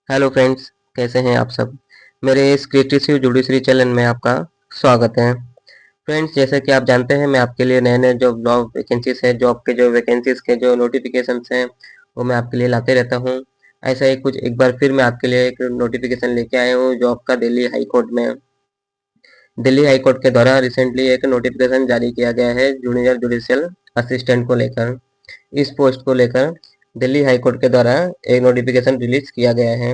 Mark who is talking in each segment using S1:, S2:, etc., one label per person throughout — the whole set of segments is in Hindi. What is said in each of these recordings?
S1: हेलो फ्रेंड्स, कैसे हैं आप सब। मेरे इस क्रिएटिव जुडिशरी चैनल में आपका स्वागत है। फ्रेंड्स, जैसे कि आप जानते हैं, मैं आपके लिए नए नए जो जॉब वैकेंसीज है, जॉब के जो वैकेंसीज के जो नोटिफिकेशंस हैं, वो मैं आपके लिए लाते रहता हूं। ऐसा ही कुछ एक बार फिर मैं आपके लिए एक नोटिफिकेशन लेके आया हूं जॉब का दिल्ली हाई कोर्ट में। दिल्ली हाई कोर्ट के द्वारा रिसेंटली एक नोटिफिकेशन जारी किया गया है जूनियर जुडिशियल असिस्टेंट को लेकर। इस पोस्ट को लेकर दिल्ली हाई कोर्ट के द्वारा एक नोटिफिकेशन रिलीज किया गया है।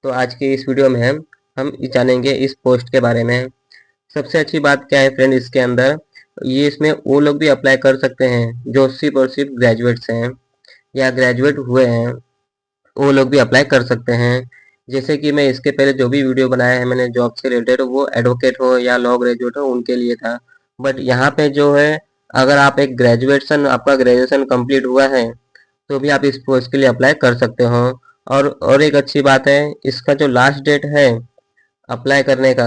S1: तो आज की इस वीडियो में हम जानेंगे इस पोस्ट के बारे में। सबसे अच्छी बात क्या है फ्रेंड, इसके अंदर ये इसमें वो लोग भी अप्लाई कर सकते हैं जो सिर्फ और सिर्फ ग्रेजुएट्स हैं या ग्रेजुएट हुए हैं, वो लोग भी अप्लाई कर सकते हैं। जैसे कि मैं इसके पहले जो भी वीडियो बनाया है मैंने जॉब से रिलेटेड, वो एडवोकेट हो या लॉ ग्रेजुएट हो उनके लिए था। बट यहाँ पे जो है, अगर आप एक ग्रेजुएशन आपका ग्रेजुएशन कंप्लीट हुआ है तो भी आप इस पोस्ट के लिए अप्लाई कर सकते हो। और एक अच्छी बात है, इसका जो लास्ट डेट है अप्लाई करने का,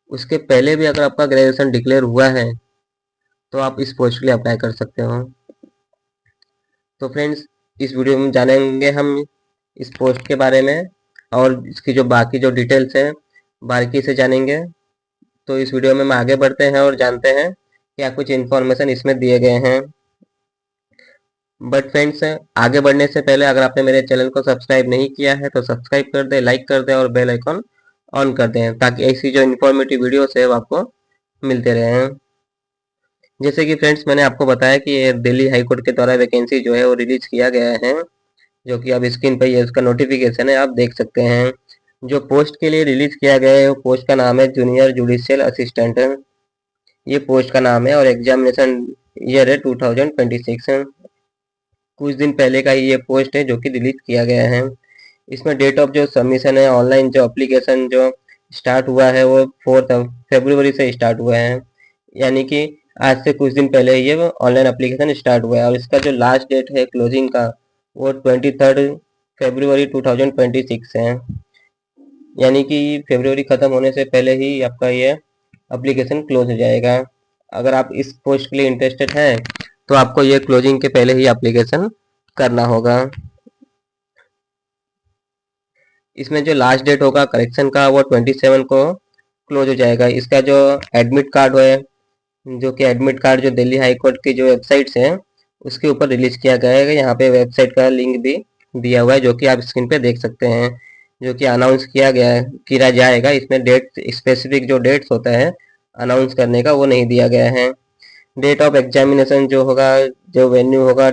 S1: उसके पहले भी अगर आपका ग्रेजुएशन डिक्लेयर हुआ है तो आप इस पोस्ट के लिए अप्लाई कर सकते हो। तो फ्रेंड्स, इस वीडियो में जानेंगे हम इस पोस्ट के बारे में और इसकी जो बाकी जो डिटेल्स हैं बारीकी से जानेंगे। तो इस वीडियो में हम आगे बढ़ते हैं और जानते हैं क्या कुछ इन्फॉर्मेशन इसमें दिए गए हैं। बट फ्रेंड्स, आगे बढ़ने से पहले अगर आपने मेरे चैनल को सब्सक्राइब नहीं किया है तो सब्सक्राइब कर दे, लाइक कर दे और बेल आइकॉन ऑन कर दें ताकि ऐसी जो इन्फॉर्मेटिव वीडियोस है वो आपको मिलते रहें। जैसे कि फ्रेंड्स, मैंने आपको बताया कि ये दिल्ली हाई कोर्ट के द्वारा वैकेंसी जो है वो रिलीज किया गया है, जो कि अब स्क्रीन पर ये उसका नोटिफिकेशन है, आप देख सकते हैं। जो पोस्ट के लिए रिलीज किया गया है वो पोस्ट का नाम है जूनियर जुडिशियल असिस्टेंट। ये पोस्ट का नाम है और एग्जामिनेशन ईयर है 2026। कुछ दिन पहले का ही ये पोस्ट है जो कि रिलीज किया गया है। इसमें डेट ऑफ जो सबमिशन है, ऑनलाइन जो एप्लीकेशन जो स्टार्ट हुआ है वो 4 फरवरी से स्टार्ट हुआ है, यानी कि आज से कुछ दिन पहले ये ऑनलाइन एप्लीकेशन स्टार्ट हुआ है। और इसका जो लास्ट डेट है क्लोजिंग का, वो 23 फरवरी 2026 है, यानी कि फरवरी खत्म होने से पहले ही आपका ये एप्लीकेशन क्लोज हो जाएगा। अगर आप इस पोस्ट के लिए इंटरेस्टेड हैं तो आपको ये क्लोजिंग के पहले ही एप्लीकेशन करना होगा। इसमें जो लास्ट डेट होगा करेक्शन का वो 27 को क्लोज हो जाएगा। इसका जो एडमिट कार्ड है, जो कि एडमिट कार्ड जो दिल्ली हाई कोर्ट की जो वेबसाइट्स हैं उसके ऊपर रिलीज किया गया है। यहाँ पे वेबसाइट का लिंक भी दिया हुआ है जो कि आप स्क्रीन पे देख सकते हैं, जो कि अनाउंस किया जाएगा। इसमें डेट स्पेसिफिक जो डेट्स होता है अनाउंस करने का वो नहीं दिया गया है। डेट ऑफ एग्जामिनेशन जो होगा, जो वेन्यू होगा,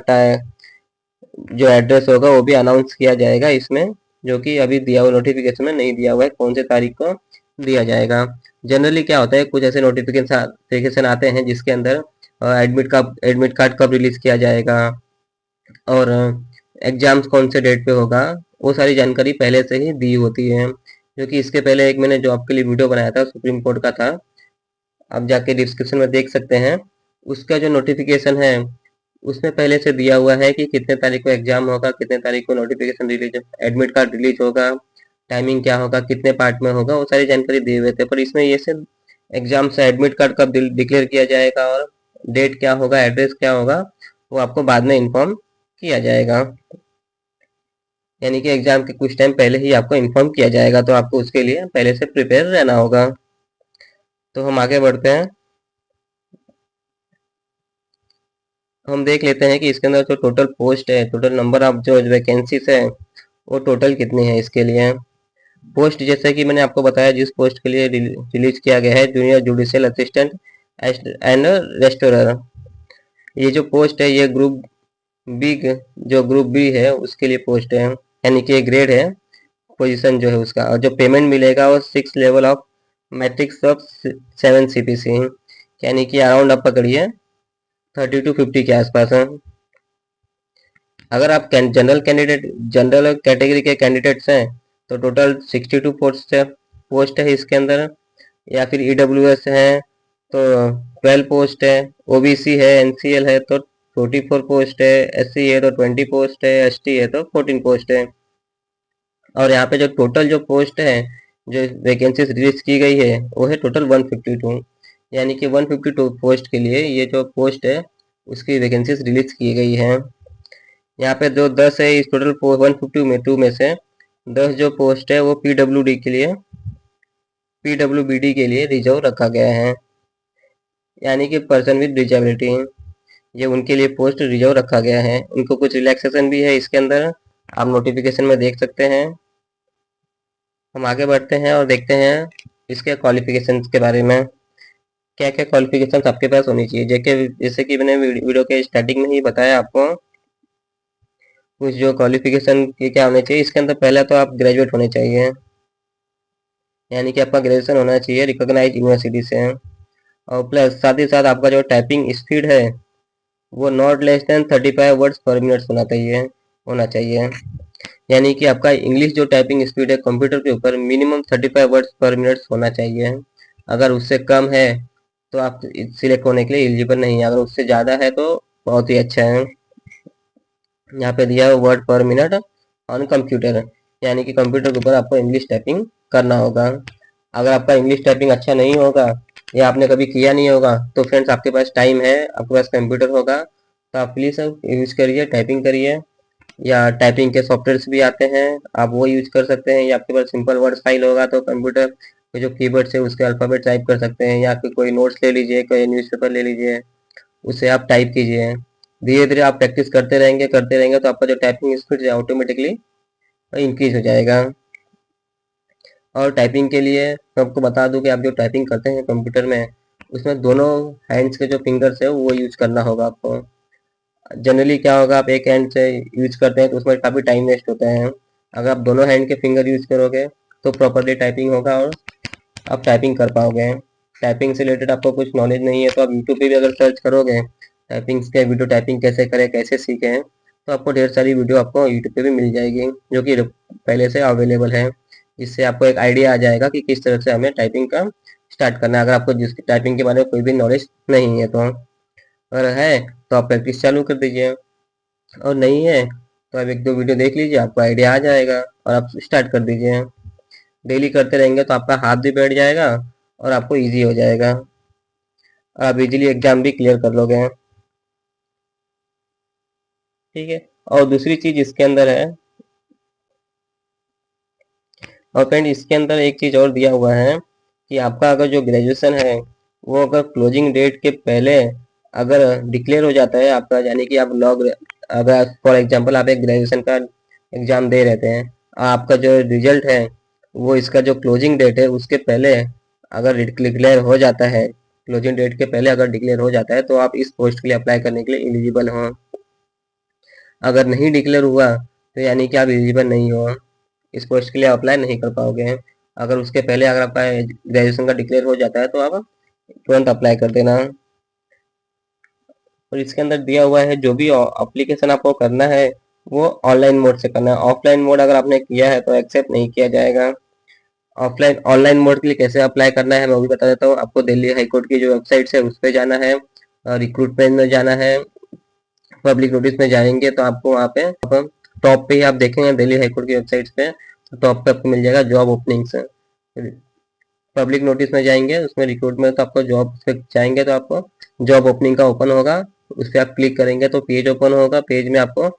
S1: जो एड्रेस होगा वो भी अनाउंस किया जाएगा इसमें, जो कि अभी दिया हुआ नोटिफिकेशन में नहीं दिया हुआ है कौन से तारीख को दिया जाएगा। जनरली क्या होता है, कुछ ऐसे नोटिफिकेशन आते हैं जिसके अंदर एडमिट कार्ड कब रिलीज किया जाएगा और एग्जाम्स कौन से डेट पे होगा, वो सारी जानकारी पहले से ही दी होती है। क्योंकि इसके पहले एक मैंने जो आपके लिए वीडियो बनाया था सुप्रीम कोर्ट का था, आप जाके डिस्क्रिप्शन में देख सकते हैं। उसका जो नोटिफिकेशन है उसमें पहले से दिया हुआ है कि कितने तारीख को एग्जाम होगा, कितने तारीख को notification release admit card release होगा, टाइमिंग क्या होगा, कितने पार्ट में होगा, वो सारी जानकारी दिए हुए थे। पर इसमें ये सिर्फ एग्जाम से एडमिट कार्ड कब डिक्लेयर किया जाएगा और डेट क्या होगा, एड्रेस क्या होगा, वो आपको बाद में इन्फॉर्म किया जाएगा। यानी कि एग्जाम के कुछ टाइम पहले ही आपको इन्फॉर्म किया जाएगा, तो आपको उसके लिए पहले से प्रिपेयर रहना होगा। तो हम आगे बढ़ते हैं। हम देख लेते हैं कि इसके अंदर जो टोटल पोस्ट है, टोटल नंबर ऑफ जो वैकेंसीज है वो टोटल कितनी है इसके लिए। पोस्ट जैसे कि मैंने आपको बताया, जिस पोस्ट के लिए रिलीज किया गया है junior judicial assistant and restorer, ये जो पोस्ट है ये बी ग्रुप बी है उसके लिए पोस्ट है, यानी कि ग्रेड है पोजीशन जो है उसका। और जो पेमेंट मिलेगा वो 6 level of matrix of 7 CPC, यानी कि अराउंड आप पकड़िए 30 to 50 के आसपास है। अगर आप जनरल कैटेगरी के कैंडिडेट्स हैं तो टोटल 62 पोस्ट है इसके अंदर, या फिर EWS है तो 12 पोस्ट है, OBC है, NCL है तो 44 पोस्ट है, SC है तो 20 पोस्ट है, ST है तो 14 पोस्ट है। और यहाँ पे जो टोटल जो पोस्ट है, जो वैकेंसीज रिलीज की गई है वो है टोटल 152, यानी कि 152 पोस्ट के लिए ये जो पोस्ट है उसकी वैकेंसीज रिलीज की गई है। यहाँ पे जो 10 है इस टोटल 152 में 2 में से 10 जो पोस्ट है वो पीडब्ल्यूबीडी के लिए रिजर्व रखा गया है, यानी कि पर्सन विद डिजेबिलिटी, ये उनके लिए पोस्ट रिजर्व रखा गया है। उनको कुछ रिलैक्सेशन भी है इसके अंदर, आप नोटिफिकेशन में देख सकते हैं। हम आगे बढ़ते हैं और देखते हैं इसके क्वालिफिकेशंस के बारे में। क्या क्या क्वालिफिकेशंस आपके पास होनी चाहिए, जैसे कि मैंने वीडियो के स्टार्टिंग में ही बताया आपको कुछ जो क्वालिफिकेशन के क्या होने चाहिए। इसके अंदर पहला तो आप ग्रेजुएट होने चाहिए, यानी कि आपका ग्रेजुएशन होना चाहिए रिकॉग्नाइज यूनिवर्सिटी से। और प्लस साथ ही साथ आपका जो टाइपिंग स्पीड है वो not less than 35 words per minute होना चाहिए। यानी कि आपका इंग्लिश जो टाइपिंग स्पीड है कंप्यूटर के ऊपर मिनिमम 35 वर्ड्स पर मिनट होना चाहिए। अगर उससे कम है तो आप सिलेक्ट होने के लिए एलिजिबल नहीं है, अगर उससे ज़्यादा है तो बहुत ही अच्छा है। यहाँ पे दिया है वर्ड पर मिनट ऑन कंप्यूटर, यानी कि कंप्यूटर के ऊपर आपको इंग्लिश टाइपिंग करना होगा। अगर आपका इंग्लिश टाइपिंग अच्छा नहीं होगा या आपने कभी किया नहीं होगा तो फ्रेंड्स आपके पास टाइम है, आपके पास कंप्यूटर होगा तो आप प्लीज़ यूज करिए, टाइपिंग करिए। या टाइपिंग के सॉफ्टवेयर्स भी आते हैं, आप वो यूज कर सकते हैं। या आपके पास सिंपल वर्ड फाइल होगा तो कंप्यूटर के जो कीबोर्ड से उसके अल्फ़ाबेट टाइप कर सकते हैं, या फिर कोई नोट्स ले लीजिए, कोई न्यूज़पेपर ले लीजिए, उसे आप टाइप कीजिए। धीरे धीरे आप प्रैक्टिस करते रहेंगे तो आपका जो टाइपिंग स्पीड है ऑटोमेटिकली इंक्रीज हो जाएगा। और टाइपिंग के लिए मैं आपको बता दूं कि आप जो टाइपिंग करते हैं कंप्यूटर में उसमें दोनों हैंड्स के जो फिंगर्स है वो यूज करना होगा आपको। जनरली क्या होगा, आप एक हैंड से यूज करते हैं तो उसमें काफ़ी टाइम वेस्ट होता है। अगर आप दोनों हैंड के फिंगर यूज करोगे तो प्रॉपरली टाइपिंग होगा और आप टाइपिंग कर पाओगे। टाइपिंग से रिलेटेड आपको कुछ नॉलेज नहीं है तो आप यूट्यूब पे भी अगर सर्च करोगे टाइपिंग के वीडियो, टाइपिंग कैसे करें, कैसे सीखें, तो आपको ढेर सारी वीडियो आपको यूट्यूब पे भी मिल जाएगी जो कि पहले से अवेलेबल है। इससे आपको एक आइडिया आ जाएगा कि किस तरह से हमें टाइपिंग का स्टार्ट करना है, अगर आपको जिसकी टाइपिंग के बारे में कोई भी नॉलेज नहीं है तो। अगर है तो आप प्रैक्टिस चालू कर दीजिए, और नहीं है तो आप एक दो वीडियो देख लीजिए, आपको आइडिया आ जाएगा और आप स्टार्ट कर दीजिए। डेली करते रहेंगे तो आपका हाथ भी बैठ जाएगा और आपको इजी हो जाएगा, आप इजीली एग्जाम भी क्लियर कर लोगे। ठीक है। और दूसरी चीज इसके अंदर है, और फ्रेंड इसके अंदर एक चीज और दिया हुआ है कि आपका अगर जो ग्रेजुएशन है वो अगर क्लोजिंग डेट के पहले अगर डिक्लेयर हो जाता है आपका, यानी कि आप लॉग, अगर फॉर एग्जांपल आप एक ग्रेजुएशन का एग्जाम दे रहते हैं, आपका जो रिजल्ट है वो इसका जो क्लोजिंग डेट है उसके पहले अगर डिक्लेयर हो जाता है, क्लोजिंग डेट के पहले अगर डिक्लेयर हो जाता है तो आप इस पोस्ट के लिए अप्लाई करने के लिए एलिजिबल हो। अगर नहीं डिक्लेयर हुआ तो यानी कि आप एलिजिबल नहीं हो, इस पोस्ट के लिए अप्लाई नहीं कर पाओगे। अगर उसके पहले अगर आपका ग्रेजुएशन का डिक्लेयर हो जाता है तो आप तुरंत अप्लाई कर देना। और इसके अंदर दिया हुआ है जो भी एप्लीकेशन आपको करना है वो ऑनलाइन मोड से करना है। ऑफलाइन मोड अगर आपने किया है तो एक्सेप्ट नहीं किया जाएगा। ऑफलाइन ऑनलाइन मोड के लिए कैसे अप्लाई करना है मैं वो भी बता देता हूँ आपको। दिल्ली हाई कोर्ट की जो वेबसाइट है उस पर जाना है, रिक्रूटमेंट में जाना है, पब्लिक नोटिस में जाएंगे तो आपको वहाँ पे टॉप पे ही आप देखेंगे दिल्ली हाई कोर्ट की वेबसाइट पे, टॉप पे आपको मिल जाएगा जॉब ओपनिंग्स। पब्लिक नोटिस में जाएंगे उसमें रिक्रूट में तो आपको जॉब पे जाएंगे तो आपको जॉब ओपनिंग का ओपन होगा, उस पर आप क्लिक करेंगे तो पेज ओपन होगा। पेज में आपको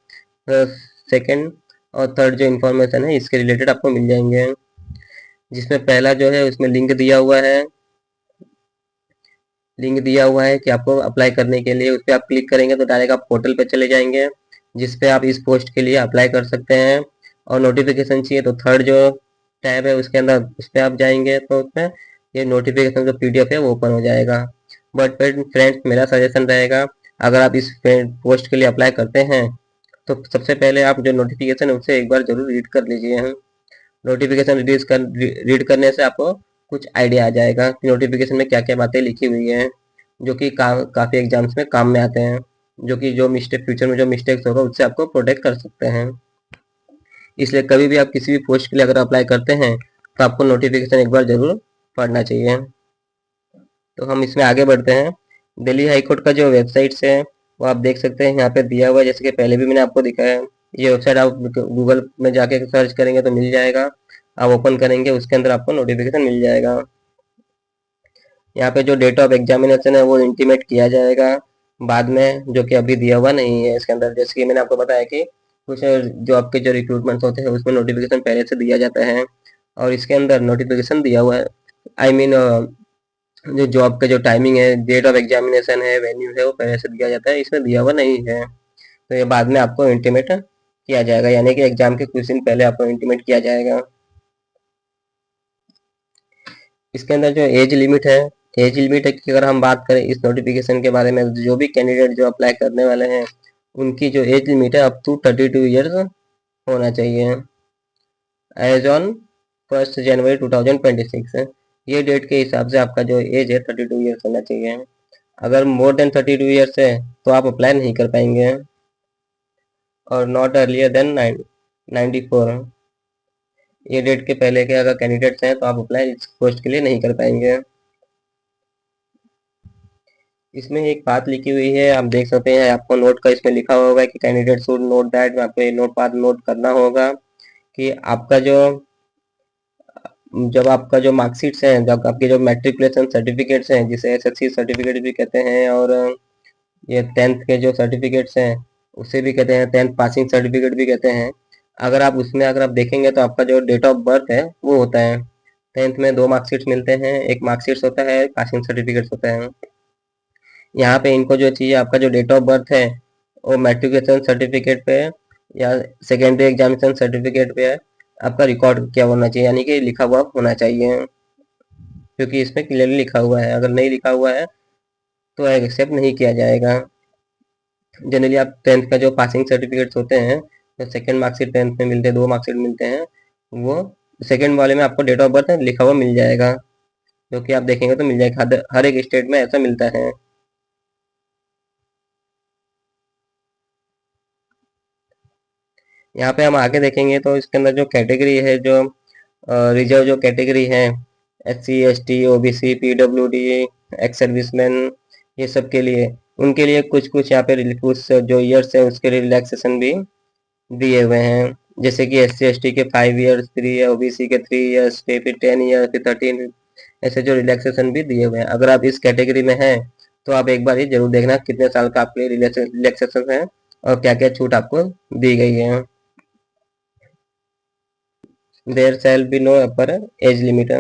S1: सेकंड और थर्ड जो इन्फॉर्मेशन है इसके रिलेटेड आपको मिल जाएंगे, जिसमें पहला जो है उसमें लिंक दिया हुआ है कि आपको अप्लाई करने के लिए, उस पर आप क्लिक करेंगे तो डायरेक्ट आप पोर्टल पे चले जाएंगे जिस पे आप इस पोस्ट के लिए अप्लाई कर सकते हैं। और नोटिफिकेशन चाहिए तो थर्ड जो टैब है उसके अंदर उस पर आप जाएंगे तो उसमें ये नोटिफिकेशन जो पीडीएफ है वो ओपन हो जाएगा। बट फ्रेंड्स मेरा सजेशन रहेगा, अगर आप इस पोस्ट के लिए अप्लाई करते हैं तो सबसे पहले आप जो नोटिफिकेशन है उसे एक बार जरूर रीड कर लीजिए। नोटिफिकेशन रीड करने से आपको कुछ आइडिया आ जाएगा कि नोटिफिकेशन में क्या क्या बातें लिखी हुई हैं जो कि काफ़ी एग्जाम्स में काम में आते हैं, जो कि जो मिस्टेक फ्यूचर में जो मिस्टेक्स होगा उससे आपको प्रोटेक्ट कर सकते हैं। इसलिए कभी भी आप किसी भी पोस्ट के लिए अगर अप्लाई करते हैं तो आपको नोटिफिकेशन एक बार जरूर पढ़ना चाहिए। तो हम इसमें आगे बढ़ते हैं। दिल्ली हाई कोर्ट का जो वेबसाइट्स है वो आप देख सकते हैं यहाँ पे दिया हुआ है, जैसे कि पहले भी मैंने आपको दिखाया है। ये वेबसाइट आप गूगल में जाके सर्च करेंगे तो मिल जाएगा, आप ओपन करेंगे उसके अंदर आपको नोटिफिकेशन मिल जाएगा। यहाँ पे जो डेट ऑफ एग्जामिनेशन है वो इंटीमेट किया जाएगा बाद में, जो कि अभी दिया हुआ नहीं है इसके अंदर। जैसे कि मैंने आपको बताया कि कुछ जो आपके जो रिक्रूटमेंट होते हैं उसमें नोटिफिकेशन पहले से दिया जाता है, और इसके अंदर नोटिफिकेशन दिया हुआ है, आई मीन जो जॉब का जो टाइमिंग है, डेट ऑफ एग्जामिनेशन है, वेन्यू है, वो पहले से दिया जाता है, इसमें दिया हुआ नहीं है। तो ये बाद में आपको इंटीमेट किया जाएगा, यानी कि एग्जाम के कुछ दिन पहले आपको इंटीमेट किया जाएगा। इसके अंदर जो एज लिमिट है, एज लिमिट है कि अगर हम बात करें इस नोटिफिकेशन के बारे में, जो भी कैंडिडेट जो अप्लाई करने वाले हैं उनकी जो एज लिमिट है अप टू 32 ईयर्स होना चाहिए, एज ऑन 1 जनवरी 2026 है। ये डेट के हिसाब से आपका जो एज है 32 ईयर्स होना चाहिए। अगर मोर देन 32 ईयर्स है तो आप अप्लाई नहीं कर पाएंगे, और नॉट अर्लियर देन 94, ये डेट के पहले के अगर कैंडिडेट्स हैं तो आप अप्लाई इस पोस्ट के लिए नहीं कर पाएंगे। इसमें एक बात लिखी हुई है, आप देख सकते हैं, आपको नोट का इसमें लिखा होगा कि कैंडिडेट शुड नोट दैट, वहाँ पे नोट बात नोट करना होगा कि आपका जो जब आपका जो मार्कशीट्स हैं, जब आपके जो मैट्रिकुलेशन सर्टिफिकेट्स हैं जिसे एसएससी सर्टिफिकेट भी कहते हैं, और ये 10th के जो सर्टिफिकेट्स हैं उसे भी कहते हैं, 10th पासिंग सर्टिफिकेट भी कहते हैं, अगर आप उसमें अगर आप देखेंगे तो आपका जो डेट ऑफ बर्थ है वो होता है। 10th में 2 मार्कशीट्स मिलते हैं, एक मार्कशीट्स होता है, पासिंग सर्टिफिकेट्स होता है। यहाँ पे इनको जो चाहिए आपका जो डेट ऑफ बर्थ है वो मैट्रिकुलेशन सर्टिफिकेट पे या सेकेंडरी एग्जामिनेशन सर्टिफिकेट पे आपका रिकॉर्ड क्या होना चाहिए, यानी कि लिखा हुआ होना चाहिए, क्योंकि इसमें क्लियरली लिखा हुआ है। अगर नहीं लिखा हुआ है तो एक्सेप्ट नहीं किया जाएगा। जनरली आप 10th का जो पासिंग सर्टिफिकेट्स होते हैं, तो सेकेंड मार्कशीट 10th में मिलते हैं, 2 मार्कशीट मिलते हैं, वो सेकेंड वाले में आपको डेट ऑफ बर्थ लिखा हुआ मिल जाएगा, जो कि आप देखेंगे तो मिल जाएगा, हर एक स्टेट में ऐसा मिलता है। यहाँ पे हम आगे देखेंगे तो इसके अंदर जो कैटेगरी है, जो रिजर्व जो कैटेगरी है, SC ST OBC PWD ex serviceman, ये सब के लिए, उनके लिए कुछ कुछ यहाँ पे कुछ जो ईयर्स है उसके रिलैक्सेशन भी दिए हुए हैं, जैसे कि SC ST के 5 ईयर्स फ्री है, OBC के 3 ईयर्स फिर 10 ईयर फिर 13, ऐसे जो रिलैक्सेशन भी दिए हुए हैं। अगर आप इस कैटेगरी में हैं तो आप एक बार ये जरूर देखना कितने साल का आपके रिलैक्सेशन है और क्या क्या छूट आपको दी गई है। There shall be no upper age limit,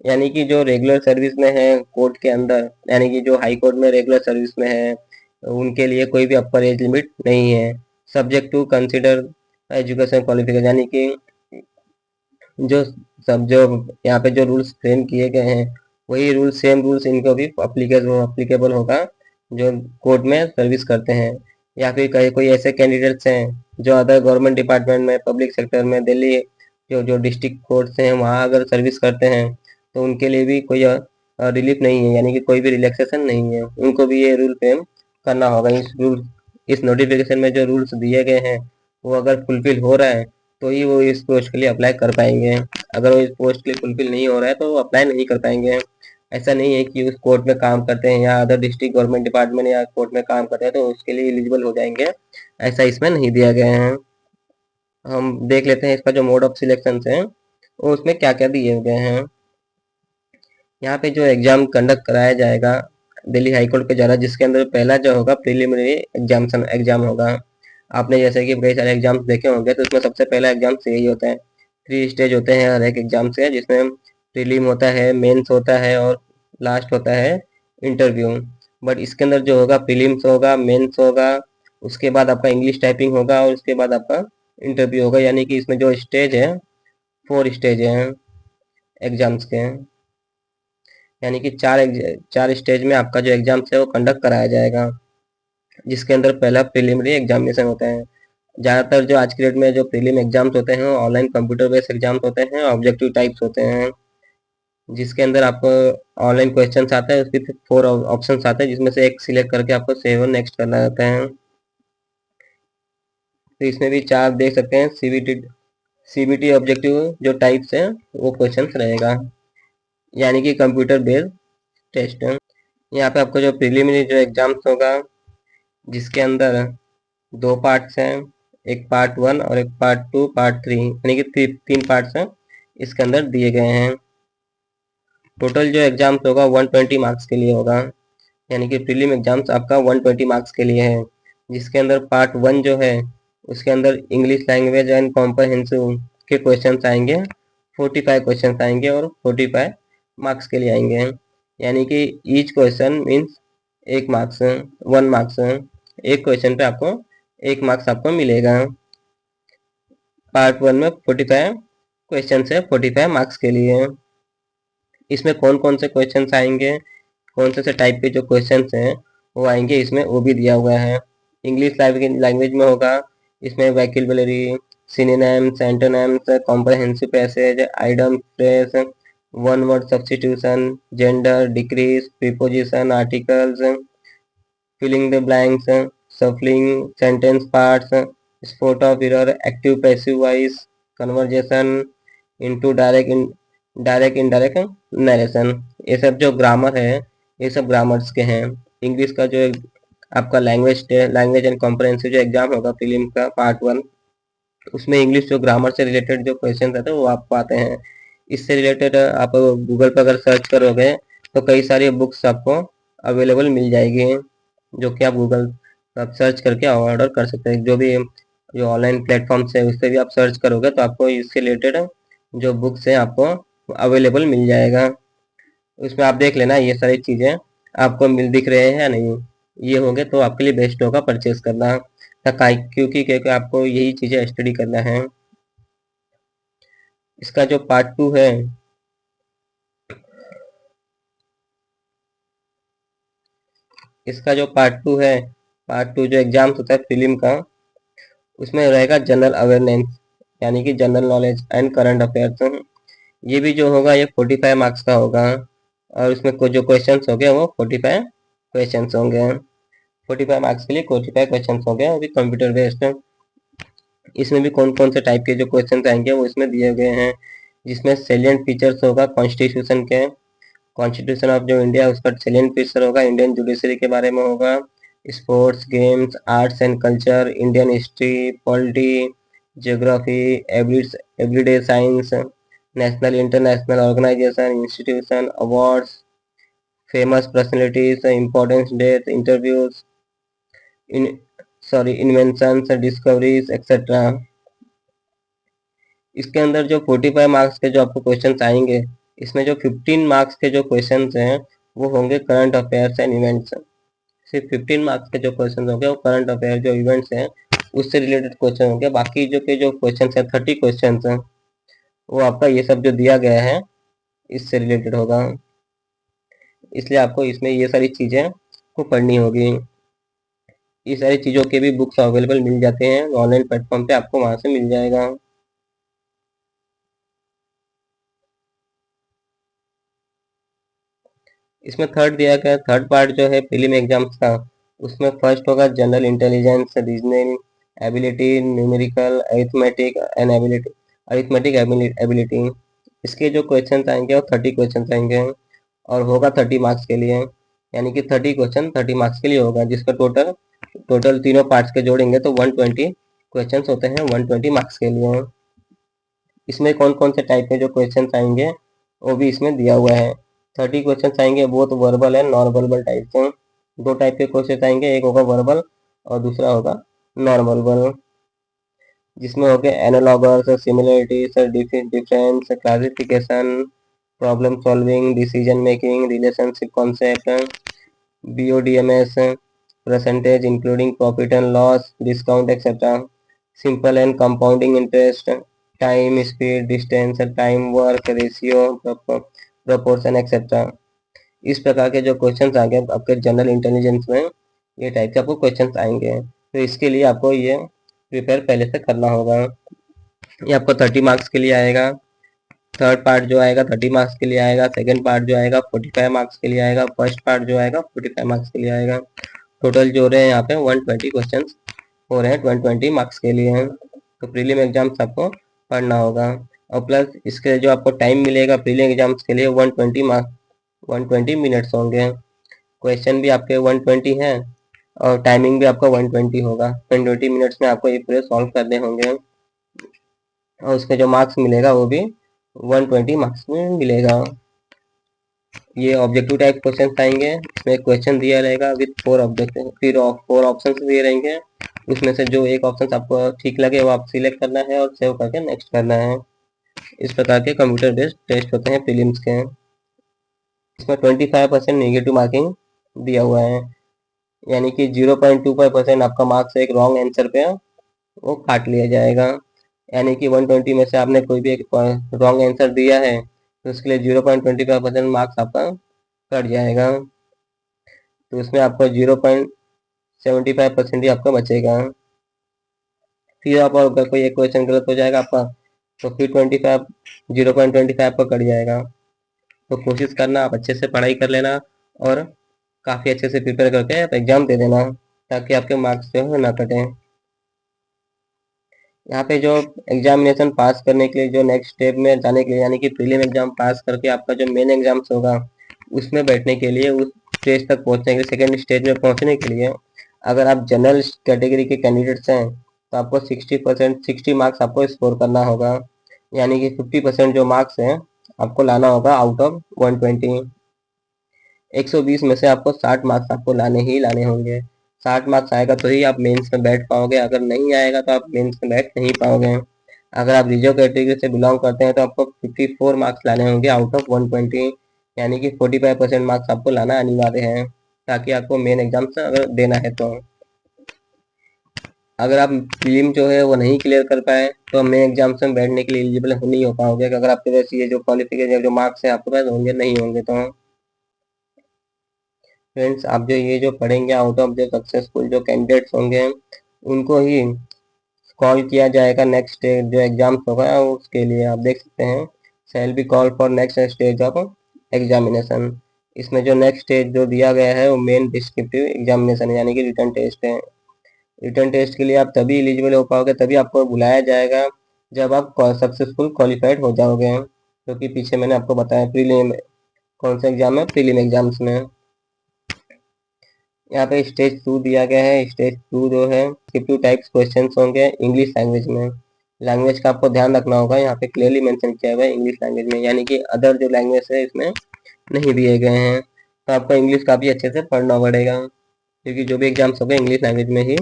S1: यानी कि जो रेगुलर सर्विस में है कोर्ट के अंदर, यानी कि जो हाई कोर्ट में रेगुलर सर्विस में है उनके लिए कोई भी अपर एज लिमिट नहीं है, subject to consider education qualification, यानी कि जो सब जो यहाँ पे जो रूल्स फ्रेम किए गए हैं वही रूल्स, सेम रूल्स इनको भी अप्लीकेबल होगा जो कोर्ट में सर्विस करते हैं, या फिर कहीं कोई ऐसे कैंडिडेट्स हैं जो अदर गवर्नमेंट डिपार्टमेंट में, पब्लिक सेक्टर में, दिल्ली जो जो डिस्ट्रिक्ट कोर्ट्स हैं वहाँ अगर सर्विस करते हैं तो उनके लिए भी कोई रिलीफ नहीं है, यानी कि कोई भी रिलैक्सेशन नहीं है, उनको भी ये रूल फ्रेम करना होगा। इस नोटिफिकेशन में जो रूल्स दिए गए हैं वो अगर फुलफिल हो रहा है तो ही वो इस पोस्ट के लिए अप्लाई कर पाएंगे, अगर वो इस पोस्ट के लिए फुलफिल नहीं हो रहा है तो वो अप्लाई नहीं कर पाएंगे। ऐसा नहीं है कि उस कोर्ट में काम करते हैं या अदर डिस्ट्रिक्ट गवर्नमेंट डिपार्टमेंट या कोर्ट में काम करते हैं तो उसके लिए एलिजिबल हो जाएंगे, ऐसा इसमें नहीं दिया गया है। हम देख लेते हैं इसका जो मोड ऑफ सिलेक्शन है वो उसमें क्या क्या दिए गए हैं। यहाँ पे जो एग्जाम कंडक्ट कराया जाएगा दिल्ली हाई कोर्ट के द्वारा, जिसके अंदर पहला जो होगा प्रीलिमिनरी एग्जाम होगा। आपने जैसे कि कई सारे एग्जाम्स देखे होंगे तो उसमें सबसे पहला एग्जाम यही होता है। 3 स्टेज होते हैं हर एक एग्जाम से, जिसमें प्रीलिम होता है, मेंस होता है और लास्ट होता है इंटरव्यू। बट इसके अंदर जो होगा प्रीलिम्स होगा, मेंस होगा, उसके बाद आपका इंग्लिश टाइपिंग होगा और उसके बाद आपका इंटरव्यू होगा, यानी कि इसमें जो स्टेज है 4 स्टेज हैं एग्जाम्स के, यानी कि 4 स्टेज में आपका जो एग्जाम्स है वो कंडक्ट कराया जाएगा, जिसके अंदर पहला प्रीलिमिनरी एग्जामिनेशन होता है। ज़्यादातर जो आज की डेट में जो प्रीलिम एग्जाम्स होते हैं ऑनलाइन कंप्यूटर बेस्ड एग्जाम्स होते हैं, ऑब्जेक्टिव टाइप्स होते हैं, जिसके अंदर आपको ऑनलाइन क्वेश्चन आता है, उसके 4 ऑप्शन आते हैं जिसमें से एक सिलेक्ट करके आपको सेव और नेक्स्ट करना रहता है। तो इसमें भी 4 देख सकते हैं, CBT ऑब्जेक्टिव जो टाइप्स हैं वो क्वेश्चन रहेगा, यानी कि कंप्यूटर बेस्ड टेस्ट। यहाँ पे आपको जो प्रीलिमिनरी जो एग्जाम्स होगा जिसके अंदर 2 पार्ट्स हैं, एक पार्ट 1 और एक पार्ट 2 पार्ट 3, यानी कि 3 पार्ट्स हैं इसके अंदर दिए गए हैं। टोटल जो एग्जाम्स होगा 120 मार्क्स के लिए होगा, यानी कि प्रीलिम एग्जाम्स आपका 120 मार्क्स के लिए है, जिसके अंदर पार्ट 1 जो है उसके अंदर इंग्लिश लैंग्वेज एंड कॉम्प्रहेंसिव के क्वेश्चन आएंगे, 45 क्वेश्चन आएंगे और 45 मार्क्स के लिए आएंगे। यानी कि each question means 1 marks, 1 marks, एक क्वेश्चन पे आपको 1 मार्क्स आपको मिलेगा। पार्ट 1 में 45 क्वेश्चन है 45 मार्क्स के लिए। इसमें कौन कौन से क्वेश्चन आएंगे, कौन से टाइप के जो क्वेश्चन हैं वो आएंगे, इसमें वो भी दिया हुआ है। इंग्लिश लैंग्वेज में होगा, इसमें vocabulary, synonyms, antonyms, comprehensive passage, idiom phrase, one word substitution, gender, degrees, preposition, articles, filling the blanks, shuffling, sentence parts, spot of error, active passive voice, conversion, into direct indirect narration. ये सब जो ग्रामर है ये सब ग्रामर्स के हैं। इंग्लिश का जो आपका लैंग्वेज एंड कॉम्प्रहेंसिव जो एग्जाम होगा प्रीलिम का पार्ट 1, उसमें इंग्लिश जो ग्रामर से रिलेटेड जो क्वेश्चन रहते हैं वो आपको आते हैं। इससे रिलेटेड आप गूगल पर अगर सर्च करोगे तो कई सारी बुक्स आपको अवेलेबल मिल जाएगी, जो कि आप गूगल पर सर्च करके ऑर्डर कर सकते हैं। जो ऑनलाइन प्लेटफॉर्म्स है उस पर भी आप सर्च करोगे तो आपको इससे रिलेटेड जो बुक्स हैं आपको अवेलेबल मिल जाएगा। उसमें आप देख लेना ये सारी चीज़ें आपको दिख रहे हैं या नहीं। ये होंगे तो आपके लिए बेस्ट होगा परचेज करना, क्योंकि आपको यही चीज़ें स्टडी करना है। इसका जो पार्ट 2 है, पार्ट टू जो एग्जाम्स होता है फिल्म का, उसमें रहेगा जनरल अवेयरनेस, यानी कि general knowledge and current affairs. ये भी जो होगा ये 45 मार्क्स का होगा, और उसमें जो क्वेश्चंस हो गए वो 45 क्वेश्चंस होंगे। 45 मार्क्स के लिए 45 क्वेश्चंस हो गए, वो भी कंप्यूटर बेस्ड। इसमें भी कौन कौन से टाइप के जो क्वेश्चन आएंगे वो इसमें दिए गए हैं, जिसमें सेलिएंट फीचर्स होगा कॉन्स्टिट्यूशन के, कॉन्स्टिट्यूशन ऑफ जो इंडिया उसका सेलिएंट फीचर होगा, इंडियन जुडिशरी के बारे में होगा, sports, games, arts and culture, Indian history, polity, geography, everyday science, national international organisation, institution, awards, famous personalities, importance date, interviews, इन इन्वेंशंस, डिस्कवरीज एक्सेट्रा। इसके अंदर जो 45 मार्क्स के जो आपको क्वेश्चन आएंगे, इसमें जो 15 मार्क्स के जो क्वेश्चन हैं वो होंगे करंट अफेयर्स एंड इवेंट्स। सिर्फ 15 मार्क्स के जो क्वेश्चन होंगे वो करंट अफेयर जो इवेंट्स हैं उससे रिलेटेड क्वेश्चन होंगे। बाकी जो क्वेश्चन है 30 क्वेश्चन हैं वो आपका ये सब जो दिया गया है इससे रिलेटेड होगा, इसलिए आपको इसमें ये सारी चीज़ें को पढ़नी होगी। ये सारी चीज़ों के भी बुक्स अवेलेबल मिल जाते हैं ऑनलाइन प्लेटफॉर्म पे, आपको वहाँ से मिल जाएगा। इसमें थर्ड दिया गया, थर्ड पार्ट जो है प्रीलिम एग्जाम्स का, उसमें फर्स्ट होगा general intelligence, reasoning ability, numerical, arithmetic ability. इसके जो क्वेश्चन आएंगे वो 30 क्वेश्चन आएंगे और होगा 30 मार्क्स के लिए, यानी कि 30 क्वेश्चन 30 मार्क्स के लिए होगा, जिसका टोटल तीनों पार्ट्स के जोड़ेंगे तो 120 क्वेश्चन होते हैं 120 मार्क्स के लिए। इसमें कौन कौन से टाइप के जो क्वेश्चन आएंगे वो भी इसमें दिया हुआ है। 30 क्वेश्चन आएंगे, वो तो वर्बल है नॉन वर्बल टाइप के। दो टाइप के क्वेश्चन आएंगे, एक होगा वर्बल और दूसरा होगा नॉन वर्बल, जिसमें हो गए analogous, similarities, difference, classification, problem solving, decision making, relationship concept, BODMS, percentage including profit and loss, discount etcetera, simple and compounding interest, time, speed, distance, time, work ratio, proportion etcetera. इस प्रकार के जो क्वेश्चंस आएंगे आपके जनरल इंटेलिजेंस में, ये टाइप के आपको क्वेश्चंस आएंगे, तो इसके लिए आपको ये प्रिपेयर पहले से करना होगा। ये आपको 30 मार्क्स के लिए आएगा। थर्ड पार्ट जो आएगा 30 मार्क्स के लिए आएगा, सेकंड पार्ट जो आएगा 45 मार्क्स के लिए आएगा, फर्स्ट पार्ट जो आएगा 45 मार्क्स के लिए आएगा। टोटल जो रहे हैं यहाँ पे 120 क्वेश्चन हो रहे हैं 120 मार्क्स के लिए। तो प्रीलिम एग्जाम्स आपको पढ़ना होगा, और प्लस इसके जो आपको टाइम मिलेगा प्रीलिम एग्जाम्स के लिए 120 मिनट्स होंगे। क्वेश्चन भी आपके 120 हैं और टाइमिंग भी आपका 120 होगा। 120 मिनट्स में आपको ये पूरे सॉल्व करने होंगे, और उसके जो मार्क्स मिलेगा वो भी 120 मार्क्स में मिलेगा। ये ऑब्जेक्टिव टाइप क्वेश्चन आएंगे, इसमें क्वेश्चन दिया रहेगा विद 4 ऑब्जेक्टिव, फिर 4 ऑप्शन दिए रहेंगे, उसमें से जो एक ऑप्शन आपको ठीक लगे वो आप सिलेक्ट करना है और सेव करके नेक्स्ट करना है। इस प्रकार के कंप्यूटर बेस्ड टेस्ट होते हैं प्रीलिम्स के। इसमें 25% नेगेटिव मार्किंग दिया हुआ है, यानी कि 0.25% आपका मार्क्स एक रॉन्ग आंसर पे वो काट लिया जाएगा। यानी कि 120 में से आपने कोई भी एक रॉन्ग आंसर दिया है तो उसके लिए 0.25% मार्क्स आपका कट जाएगा। तो उसमें आपका 0.75% ही आपका बचेगा। फिर आप अगर कोई एक क्वेश्चन गलत हो जाएगा आपका तो फिर 0.25 पर कट जाएगा। तो कोशिश करना आप अच्छे से पढ़ाई कर लेना और काफ़ी अच्छे से प्रिपेयर करके आप एग्ज़ाम दे देना ताकि आपके मार्क्स जो है ना कटें। यहाँ पे जो एग्जामिनेशन पास करने के लिए जो नेक्स्ट स्टेप में जाने के लिए, यानी कि प्रीलिम एग्जाम पास करके आपका जो मेन एग्जाम्स होगा उसमें बैठने के लिए, उस स्टेज तक पहुँचने के लिए, सेकेंड स्टेज में पहुँचने के लिए अगर आप जनरल कैटेगरी के कैंडिडेट्स हैं तो आपको 60 मार्क्स आपको स्कोर करना होगा। यानी कि 50% जो मार्क्स हैं आपको लाना होगा आउट ऑफ 120। 120 में से आपको 60 मार्क्स आपको लाने ही लाने होंगे। 60 मार्क्स आएगा तो ही आप मेंस में बैठ पाओगे, अगर नहीं आएगा तो आप मेंस में बैठ नहीं पाओगे। अगर आप रिजर्व कैटेगरी से बिलोंग करते हैं तो आपको 54 मार्क्स लाने होंगे आउट ऑफ 120, यानी कि 45% मार्क्स आपको लाना अनिवार्य है ताकि आपको मेन एग्जाम से अगर देना है तो। अगर आप प्रीलिम जो है वो नहीं क्लियर कर पाए तो मेन एग्जाम में बैठने के लिए एलिजिबल नहीं हो पाओगे, अगर आपके पास ये जो क्वालिफिकेशन जो मार्क्स है आपके पास होंगे नहीं होंगे तो। फ्रेंड्स, आप जो ये जो पढ़ेंगे आउट ऑफ जो सक्सेसफुल जो कैंडिडेट्स होंगे उनको ही कॉल किया जाएगा नेक्स्ट स्टेज जो एग्जाम्स होगा उसके लिए। आप देख सकते हैं shall be call for next stage of examination. इसमें जो नेक्स्ट स्टेज जो दिया गया है वो मेन डिस्क्रिप्टिव एग्जामिनेशन यानी कि रिटन टेस्ट है। रिटन टेस्ट के लिए आप तभी एलिजिबल हो पाओगे, तभी आपको बुलाया जाएगा जब आप सक्सेसफुल क्वालिफाइड हो जाओगे, क्योंकि पीछे मैंने आपको बताया प्रीलिम कौन सा एग्जाम है, प्रीलिम एग्जाम्स में। यहाँ पे स्टेज 2 दिया गया है। स्टेज 2 जो है डिस्क्रिप्टिव टाइप्स क्वेश्चंस होंगे इंग्लिश लैंग्वेज में। लैंग्वेज का आपको ध्यान रखना होगा, यहाँ पे क्लियरली मेंशन किया हुआ है इंग्लिश लैंग्वेज में, यानी कि अदर जो लैंग्वेज है इसमें नहीं दिए गए हैं। तो आपको इंग्लिश काफ़ी अच्छे से पढ़ना पड़ेगा क्योंकि जो भी एग्जाम्स होंगे इंग्लिश लैंग्वेज में ही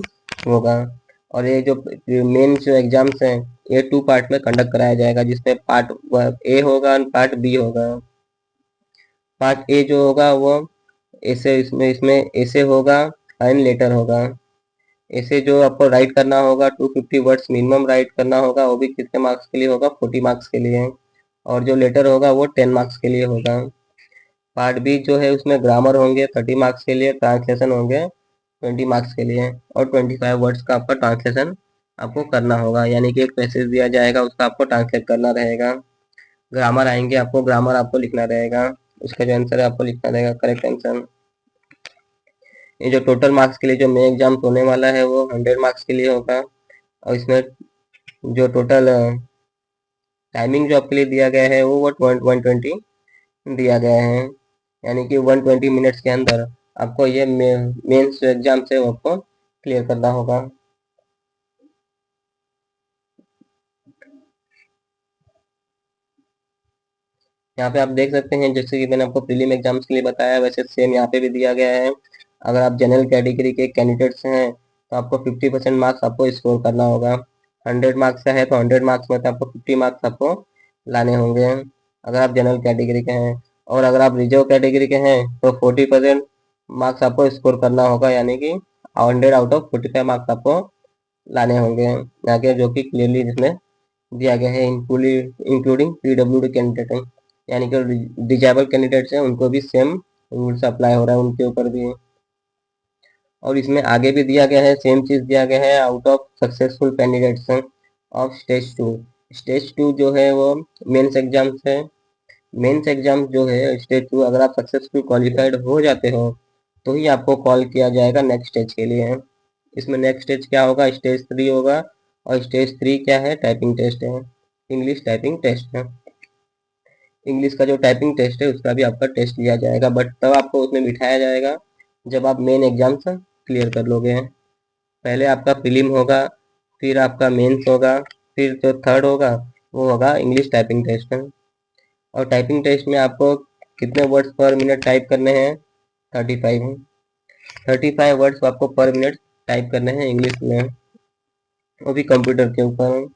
S1: होगा। और ये जो मेन जो एग्जाम्स हैं ये 2 पार्ट में कंडक्ट कराया जाएगा, जिसमें पार्ट ए होगा और पार्ट बी होगा। पार्ट ए जो होगा वो ऐसे इसमें इसमें ऐसे होगा एंड लेटर होगा। ऐसे जो आपको राइट करना होगा 250 वर्ड्स मिनिमम राइट करना होगा, वो भी कितने मार्क्स के लिए होगा, 40 मार्क्स के लिए। और जो लेटर होगा वो 10 मार्क्स के लिए होगा। पार्ट बी जो है उसमें ग्रामर होंगे 30 मार्क्स के लिए, ट्रांसलेशन होंगे 20 मार्क्स के लिए, और 25 वर्ड्स का आपका ट्रांसलेशन आपको करना होगा, यानी कि एक पैसेज दिया जाएगा उसका आपको ट्रांसलेट करना रहेगा। ग्रामर आएंगे आपको, ग्रामर आपको लिखना रहेगा, उसका जो आंसर है आपको लिखना रहेगा करेक्ट आंसर। ये जो टोटल मार्क्स के लिए जो मेन एग्जाम होने वाला है वो 100 मार्क्स के लिए होगा। और इसमें जो टोटल टाइमिंग जो आपके लिए दिया गया है वो 120 दिया गया है, यानी कि 120 मिनट्स के अंदर आपको ये मेंस एग्जाम से आपको क्लियर करना होगा। यहाँ पे आप देख सकते हैं जैसे कि मैंने आपको प्रीलिम एग्जाम्स के लिए बताया वैसे सेम यहाँ पे भी दिया गया है। अगर आप जनरल कैटेगरी के कैंडिडेट्स हैं तो आपको 50% मार्क्स आपको स्कोर करना होगा। 100 मार्क्स का है तो 100 मार्क्स में से आपको 50 मार्क्स आपको लाने होंगे अगर आप जनरल कैटेगरी के हैं। और अगर आप रिजर्व कैटेगरी के हैं तो 40% मार्क्स आपको स्कोर करना होगा, यानी कि 100 आउट ऑफ 45 मार्क्स आपको लाने होंगे यहाँ के, जो कि क्लियरली जिसमें दिया गया है इंक्लूडिंग PWD कैंडिडेट, यानी कि डिजेबल कैंडिडेट्स हैं उनको भी सेम रूल्स अप्लाई हो रहा है उनके ऊपर भी। और इसमें आगे भी दिया गया है, सेम चीज दिया गया है out of successful candidates of stage 2। Stage 2 जो है वो मेंस एग्जाम्स है। मेंस एग्जाम जो है स्टेज 2 अगर आप सक्सेसफुल क्वालिफाइड हो जाते हो तो ही आपको कॉल किया जाएगा नेक्स्ट स्टेज के लिए। इसमें नेक्स्ट स्टेज क्या होगा, स्टेज 3 होगा। और स्टेज 3 क्या है, टाइपिंग टेस्ट है, इंग्लिश टाइपिंग टेस्ट है। इंग्लिश का जो टाइपिंग टेस्ट है उसका भी आपका टेस्ट लिया जाएगा, बट तब आपको उसमें बिठाया जाएगा जब आप मेन एग्जाम्स क्लियर कर लोगे। पहले आपका प्रीलिम होगा, फिर आपका मेंस होगा, फिर जो थर्ड होगा वो होगा इंग्लिश टाइपिंग टेस्ट। और टाइपिंग टेस्ट में आपको कितने वर्ड्स पर मिनट टाइप करने हैं, 35 वर्ड्स आपको पर मिनट टाइप करने हैं इंग्लिश में, वो भी कंप्यूटर के ऊपर।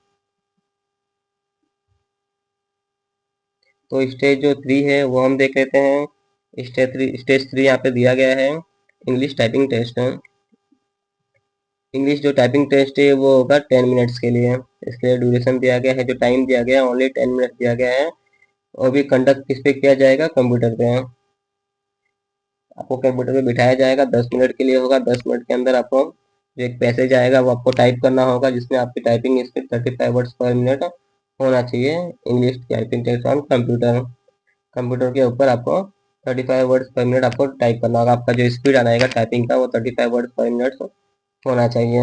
S1: तो स्टेज जो 3 है वो हम देख लेते हैं। स्टेज 3 यहाँ पे दिया गया है इंग्लिश टाइपिंग टेस्ट। इंग्लिश जो टाइपिंग टेस्ट है वो होगा 10 मिनट्स के लिए। इसके लिए ड्यूरेशन दिया गया है, जो टाइम दिया गया है ओनली 10 मिनट दिया गया है। और भी कंडक्ट किस पे किया जाएगा, कंप्यूटर पे। आपको कंप्यूटर पे बिठाया जाएगा, 10 मिनट के लिए होगा। 10 मिनट के अंदर आपको जो एक पैसेज आएगा वो आपको टाइप करना होगा, जिसमें आपकी typing speed 35 words per minute होना चाहिए। English typing test on computer. Computer के ऊपर आपको 35 वर्ड्स पर मिनट आपको टाइप करना होगा। आपका जो स्पीड आएगा टाइपिंग का वो 35 वर्ड्स पर मिनट होना चाहिए।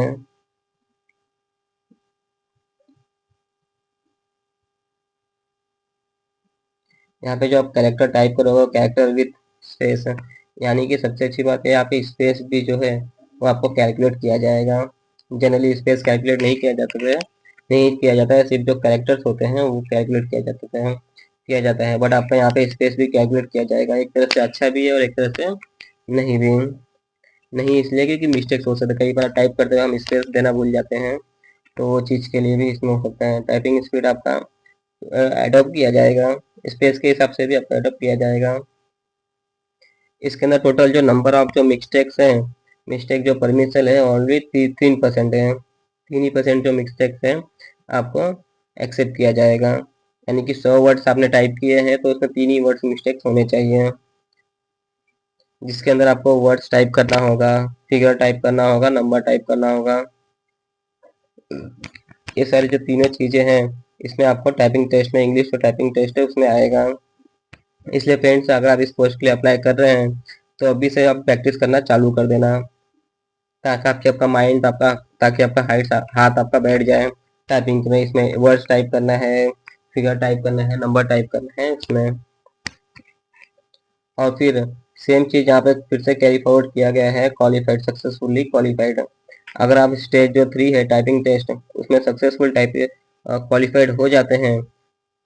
S1: यहाँ पे जो आप कैरेक्टर टाइप करोगे, कैरेक्टर विथ स्पेस, यानी कि सबसे अच्छी बात है यहाँ पे स्पेस भी जो है वो आपको कैलकुलेट किया जाएगा। जनरली स्पेस कैलकुलेट नहीं किया जाता है, नहीं किया जाता है, सिर्फ जो कैरेक्टर्स होते हैं वो कैलकुलेट किया जाता है। बट आपका यहाँ पे स्पेस भी कैलकुलेट किया जाएगा। एक तरह से अच्छा भी है और एक तरह से नहीं भी। नहीं इसलिए क्योंकि मिस्टेक्स हो सकते हैं, कई बार टाइप करते हुए हम स्पेस देना भूल जाते हैं, तो वो चीज़ के लिए भी इसमें हो सकता है। टाइपिंग स्पीड आपका एडॉप्ट किया जाएगा, स्पेस के हिसाब से भी आपका एडॉप्ट किया जाएगा। इसके अंदर टोटल जो नंबर ऑफ जो मिस्टेक्स हैं, मिस्टेक जो परमिशन है ओनली 3% है। 3% जो मिस्टेक्स हैं आपको एक्सेप्ट किया जाएगा। यानी कि 100 वर्ड्स आपने टाइप किए हैं तो उसमें 3 ही वर्ड्स मिस्टेक्स होने चाहिए, जिसके अंदर आपको वर्ड्स टाइप करना होगा, फिगर टाइप करना होगा, नंबर टाइप करना होगा। ये सारी जो तीनों चीज़ें हैं इसमें आपको टाइपिंग टेस्ट में, इंग्लिश जो टाइपिंग टेस्ट है उसमें आएगा। इसलिए फ्रेंड्स अगर आप इस पोस्ट के लिए अप्लाई कर रहे हैं तो अभी से आप प्रैक्टिस करना चालू कर देना, ताकि आपका माइंड आपका ताकि आपका हाथ आपका बैठ जाए टाइपिंग में। इसमें वर्ड्स टाइप करना है, फिगर टाइप करना है, नंबर टाइप करना है इसमें। और फिर सेम चीज़ यहाँ पे फिर से कैरी फॉरवर्ड किया गया है, क्वालिफाइड, सक्सेसफुली क्वालिफाइड। अगर आप स्टेज जो 3 है टाइपिंग टेस्ट उसमें सक्सेसफुल टाइप क्वालिफाइड हो जाते हैं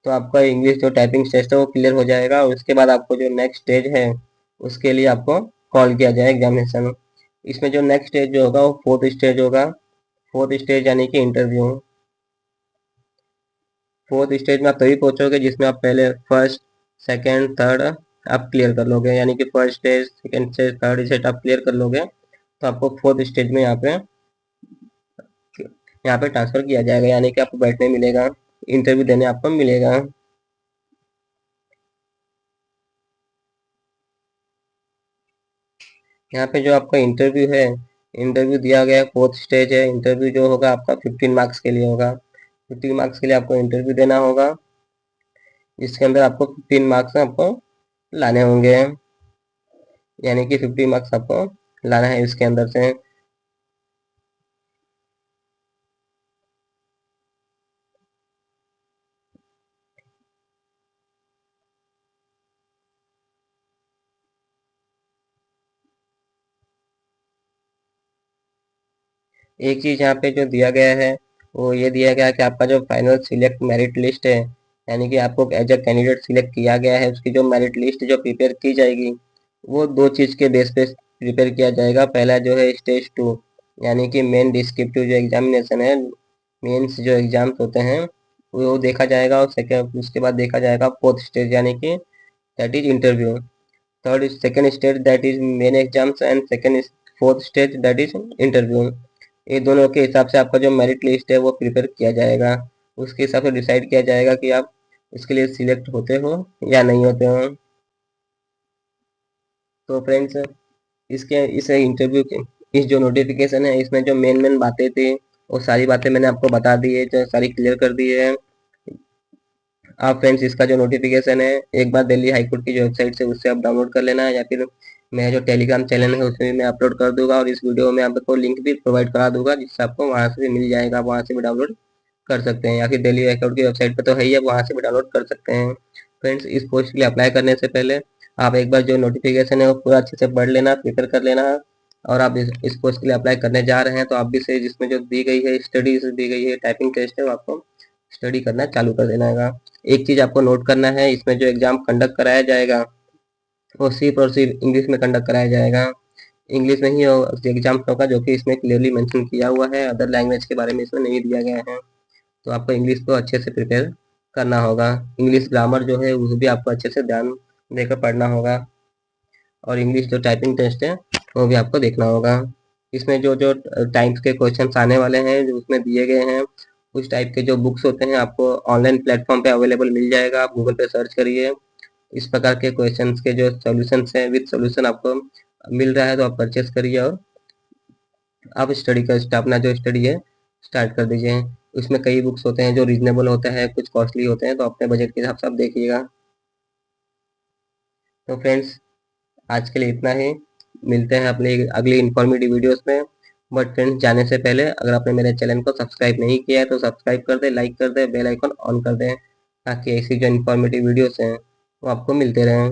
S1: तो आपका इंग्लिश जो टाइपिंग टेस्ट है वो क्लियर हो जाएगा। और उसके बाद आपको जो नेक्स्ट स्टेज है उसके लिए आपको कॉल किया जाए एग्जामिनेशन। इसमें जो नेक्स्ट स्टेज जो होगा वो 4th स्टेज होगा। 4th स्टेज यानी कि इंटरव्यू। 4th स्टेज में आप तभी पहुंचोगे जिसमें आप पहले फर्स्ट, सेकेंड, थर्ड आप क्लियर कर लोगे। यानी कि first stage, second stage, third stage आप क्लियर कर लोगे तो आपको 4th स्टेज में यहाँ पे ट्रांसफर किया जाएगा, यानी कि आपको बैठने मिलेगा, इंटरव्यू देने आपको मिलेगा। यहाँ पे जो आपका इंटरव्यू है, इंटरव्यू दिया गया है 4th स्टेज है। इंटरव्यू जो होगा आपका 15 मार्क्स के लिए होगा। 15 मार्क्स के लिए आपको इंटरव्यू देना होगा, जिसके अंदर आपको 15 मार्क्स आपको लाने होंगे। यानी कि 50 मार्क्स आपको लाना है इसके अंदर से। एक चीज यहाँ पे जो दिया गया है वो ये दिया गया है कि आपका जो फाइनल सिलेक्ट मेरिट लिस्ट है, यानी कि आपको एज अ कैंडिडेट सिलेक्ट किया गया है, उसकी जो मेरिट लिस्ट जो प्रिपेयर की जाएगी वो दो चीज के बेस पे प्रिपेयर किया जाएगा। पहला जो है स्टेज 2, यानी कि मेन डिस्क्रिप्टिव जो एग्जामिनेशन है, मेंस जो एग्जाम्स होते हैं वो देखा जाएगा। और सेकेंड उसके बाद देखा जाएगा 4th स्टेज, यानी कि that is interview. Third second stage that is main exams and second 4th stage that is interview. ये दोनों के हिसाब से आपका जो मेरिट लिस्ट है वो प्रिपेयर किया जाएगा। उसके हिसाब से डिसाइड किया जाएगा कि आप इसके लिए सिलेक्ट होते हो या नहीं होते हो। तो फ्रेंड्स इसके इस इंटरव्यू के इस जो नोटिफिकेशन है इसमें जो मेन मेन बातें थी वो सारी बातें मैंने आपको बता दी है, जो सारी क्लियर कर दी है। आप फ्रेंड्स इसका जो नोटिफिकेशन है एक बार दिल्ली हाईकोर्ट की जो वेबसाइट से उससे आप डाउनलोड कर लेना है, या फिर मेरा जो टेलीग्राम चैनल है उसमें भी मैं अपलोड कर दूंगा। और इस वीडियो में आपको लिंक भी प्रोवाइड करा दूंगा, जिससे आपको वहां से भी मिल जाएगा, आप वहां से भी डाउनलोड कर सकते हैं। या फिर दिल्ली हाईकोर्ट की वेबसाइट पर तो है ही है, वहां से भी डाउनलोड कर सकते हैं। फ्रेंड्स इस पोस्ट के लिए अप्लाई करने से पहले आप एक बार जो नोटिफिकेशन है वो पूरा अच्छे से पढ़ लेना, प्रिपेयर कर लेना। और आप इस पोस्ट के लिए अप्लाई करने जा रहे हैं तो आप भी से जिसमें जो दी गई है स्टडी दी गई है टाइपिंग टेस्ट है वो आपको स्टडी करना चालू कर देना है। एक चीज आपको नोट करना है, इसमें जो एग्जाम कंडक्ट कराया जाएगा वो सिर्फ और सिर्फ इंग्लिश में कंडक्ट कराया जाएगा। इंग्लिश में ही एग्जाम होगा, जो कि इसमें क्लियरली मेंशन किया हुआ है। अदर लैंग्वेज के बारे में इसमें नहीं दिया गया है। तो आपको इंग्लिश को अच्छे से प्रिपेयर करना होगा। इंग्लिश ग्रामर जो है वो भी आपको अच्छे से ध्यान देकर पढ़ना होगा, और इंग्लिश जो टाइपिंग टेस्ट है वो भी आपको देखना होगा। इसमें जो जो टाइप्स के क्वेश्चंस आने वाले हैं जो उसमें दिए गए हैं, उस टाइप के जो बुक्स होते हैं आपको ऑनलाइन प्लेटफॉर्म पे अवेलेबल मिल जाएगा। आप गूगल पे सर्च करिए, इस प्रकार के क्वेश्चंस के जो सॉल्यूशंस हैं विद सॉल्यूशन आपको मिल रहा है, तो आप परचेस करिए और आप स्टडी का अपना जो स्टडी है स्टार्ट कर दीजिए। उसमें कई बुक्स होते हैं जो रीजनेबल होते हैं, कुछ कॉस्टली होते हैं, तो अपने बजट के हिसाब से आप देखिएगा। तो फ्रेंड्स, आज के लिए इतना ही। मिलते हैं अपने अगली इन्फॉर्मेटिव वीडियोस में। बट फ्रेंड्स, जाने से पहले अगर आपने मेरे चैनल को सब्सक्राइब नहीं किया है तो सब्सक्राइब कर दें, लाइक कर दें, बेल आइकन ऑन कर दें, ताकि ऐसी जो इन्फॉर्मेटिव वीडियोस हैं वो आपको मिलते रहें।